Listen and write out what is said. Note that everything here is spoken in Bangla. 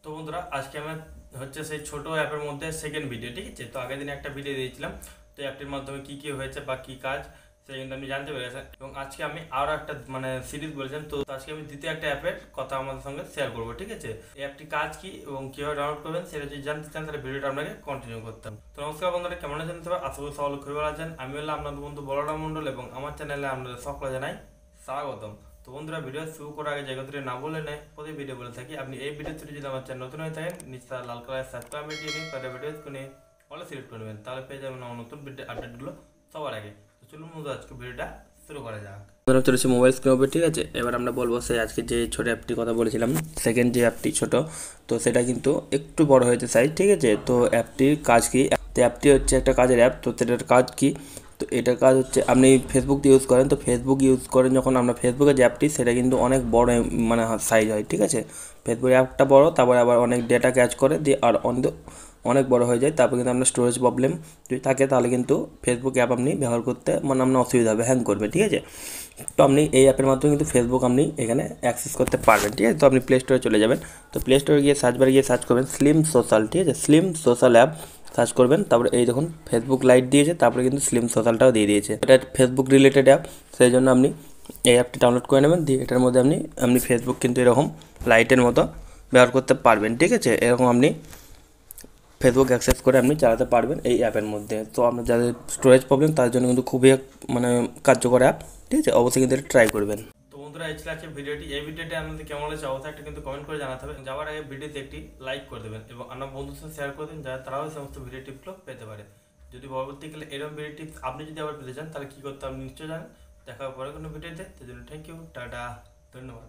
তো বন্ধুরা আজকে আমার হচ্ছে সেই ছোট অ্যাপের মধ্যে সেকেন্ড ভিডিও, ঠিক আছে। তো আগের দিন একটা ভিডিও দিয়েছিলাম, তো অ্যাপটির মাধ্যমে কি কি হয়েছে বা কি কাজ সেটা কিন্তু আপনি জানতে পেরেছেন। এবং আজকে আমি আরও একটা সিরিজ বলেছেন, তো আজকে আমি দ্বিতীয় একটা অ্যাপের কথা আমাদের সঙ্গে শেয়ার করবো, ঠিক আছে। এই অ্যাপটি কাজ কি এবং কীভাবে ডাউনলোড করবেন সেটা যদি জানতে চান তাহলে ভিডিওটা আপনাকে কন্টিনিউ করতাম। তো নমস্কার বন্ধুরা, কেমন আছেন সবাই? আশা করি সকলে খুবই ভালো আছেন। আমি হলাম আপনাদের বন্ধু বলরাম মণ্ডল এবং আমার চ্যানেলে আপনাদের সকলে জানাই স্বাগতম। তো বন্ধুরা, ভিডিও শুরু করার আগে যে কথাটি না বলে নেয় প্রতি ভিডিও বলে থাকি, আপনি এই ভিডিওতে যদি আমার চ্যানেল নতুন হয়ে থাকেন নিশ্চয় লাল কালার সাবস্ক্রাইব বাটন নিন, তাহলে ভিডিও করে অলে সিলেক্ট করে নেবেন, তাহলে পেয়ে যাবেন আমার নতুন ভিডিও আপডেটগুলো সবার আগে। তো চলুন বন্ধুরা, আজকে ভিডিওটা শুরু করা যাক। আমরা চলেছি মোবাইল স্ক্রিন ওপরে, ঠিক আছে। এবার আমরা বলবো সেই আজকে যে ছোটো অ্যাপটির কথা বলেছিলাম, সেকেন্ড যে অ্যাপটি ছোটো, তো সেটা কিন্তু একটু বড় হয়েছে সাইজ, ঠিক আছে। তো অ্যাপটির কাজ কি? তো অ্যাপটি হচ্ছে একটা কাজের অ্যাপ। তো সেটার কাজ কি? তো এটার কাজ হচ্ছে আপনি ফেসবুক ইউজ করেন, তো ফেসবুক ইউজ করেন যখন আপনার ফেসবুকের যে অ্যাপটি সেটা কিন্তু অনেক বড় সাইজ হয়, ঠিক আছে। ফেসবুক অ্যাপটা বড়, তারপরে আবার অনেক ডেটা ক্যাচ করে দিয়ে আর অনেক বড় হয়ে যায়। তারপর কিন্তু আপনার স্টোরেজ প্রবলেম যদি থাকে তাহলে কিন্তু ফেসবুক অ্যাপ আপনি ব্যবহার করতে আপনার অসুবিধা হবে, হ্যাং করবে, ঠিক আছে। তো আপনি এই অ্যাপের মাধ্যমে কিন্তু ফেসবুক আপনি এখানে অ্যাক্সেস করতে পারবেন, ঠিক আছে। তো আপনি প্লে স্টোরে চলে যাবেন, তো প্লে স্টোরে গিয়ে সার্চ করবেন স্লিম সোশ্যাল, ঠিক আছে। স্লিম সোশ্যাল অ্যাপ সার্চ করবেন, তারপরে এই দেখুন ফেসবুক লাইট দিয়েছে, তারপরে কিন্তু স্লিম সোশ্যালটাও দিয়ে দিয়েছে। এটা ফেসবুক রিলেটেড অ্যাপ, সেই জন্য আপনি এই অ্যাপটি ডাউনলোড করে নেবেন, দিয়ে এটার মধ্যে আপনি ফেসবুক কিন্তু এরকম লাইটের মতো ব্যবহার করতে পারবেন, ঠিক আছে। এরকম আপনি ফেসবুক অ্যাক্সেস করে আপনি চালাতে পারবেন এই অ্যাপের মধ্যে। তো আপনার যাদের স্টোরেজ প্রবলেম তার জন্য কিন্তু খুবই কার্যকর অ্যাপ, ঠিক আছে। অবশ্যই কিন্তু এটা ট্রাই করবেন। তো বন্ধুরা, এই ছিল আজকে ভিডিওটি। এই ভিডিওটি আপনাদের কেমন হয়েছে অবশ্যই একটা কিন্তু কমেন্ট করে জানাতে হবে। যাওয়ার আগে ভিডিওতে একটি লাইক করে দেবেন এবং আপনার বন্ধুদের সাথে শেয়ার করে দিন, যাতে তারাও এই সমস্ত ভিডিও টিপগুলো পেতে পারে। যদি পরবর্তীকালে এরকম ভিডিও টিপস আপনি যদি আবার পেতে চান তাহলে কী করতে আপনি নিশ্চয় জানেন। দেখা হবে পরে কোনো ভিডিওতে। সেই জন্য থ্যাংক ইউ, টাটা, ধন্যবাদ।